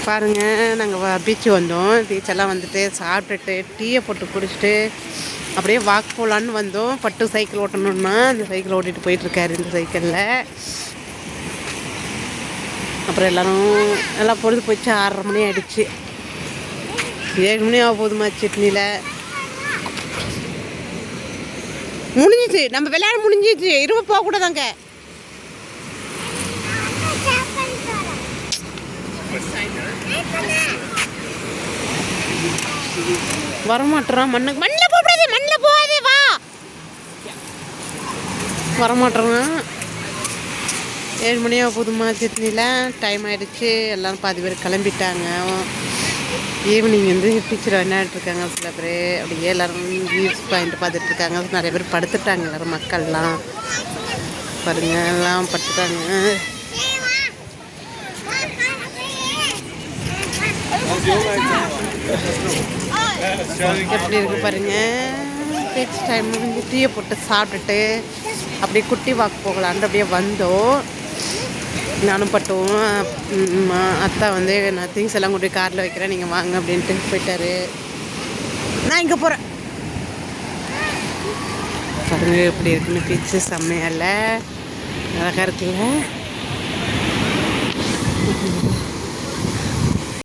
பாருங்கள், நாங்கள் பீச்சு வந்தோம். பீச்செல்லாம் வந்துட்டு சாப்பிட்டுட்டு டீயை போட்டு குடிச்சிட்டு அப்படியே வாக் போகலான்னு வந்தோம். பட்டு சைக்கிள் ஓட்டணுன்னா அந்த சைக்கிள் ஓட்டிகிட்டு போயிட்டுருக்காரு இந்த சைக்கிளில். அப்புறம் எல்லாம் பொழுது போச்சு. 6:30 மணி ஆகிடுச்சு. 7 மணி ஆக போதுமா சட்னியில் முடிஞ்சிச்சு. நம்ம விளையாட முடிஞ்சிச்சு. இரும்ப போகக்கூடாதாங்க. வரமாட்டேறான். மண்ணில் போகாதே, மண்ணில் போகாதே, வா. வரமாட்டேறான். 7 மணியாக போதுமா சட்னியில் டைம் ஆகிடுச்சு. எல்லோரும் பாதி பேர் கிளம்பிட்டாங்க. ஈவினிங் வந்து டீச்சர் விளையாடிட்டுருக்காங்க. சில பேர் அப்படியே எல்லோரும் வியூஸ் பாயிண்ட் பார்த்துட்ருக்காங்க. நிறைய பேர் படுத்துட்டாங்க. எல்லோரும் மக்கள்லாம் பாருங்கள், எல்லாம் படுத்துட்டாங்க. எப்படி இருக்கு பாருங்க. டீச் டைம் முடிஞ்சு டீயை போட்டு சாப்பிட்டுட்டு அப்படியே குட்டி வாக் போகலான்ட்டு அப்படியே வந்தோம். நானும் பட்டும் அத்தா வந்து நான் திங்ஸ் எல்லாம் கொண்டு காரில் வைக்கிறேன், நீங்கள் வாங்க அப்படின்ட்டு போயிட்டாரு. நான் இங்கே போகிறேன். பாருங்க எப்படி இருக்குன்னு பீச்சு. செம்மையால அழகாக இருக்குல்ல.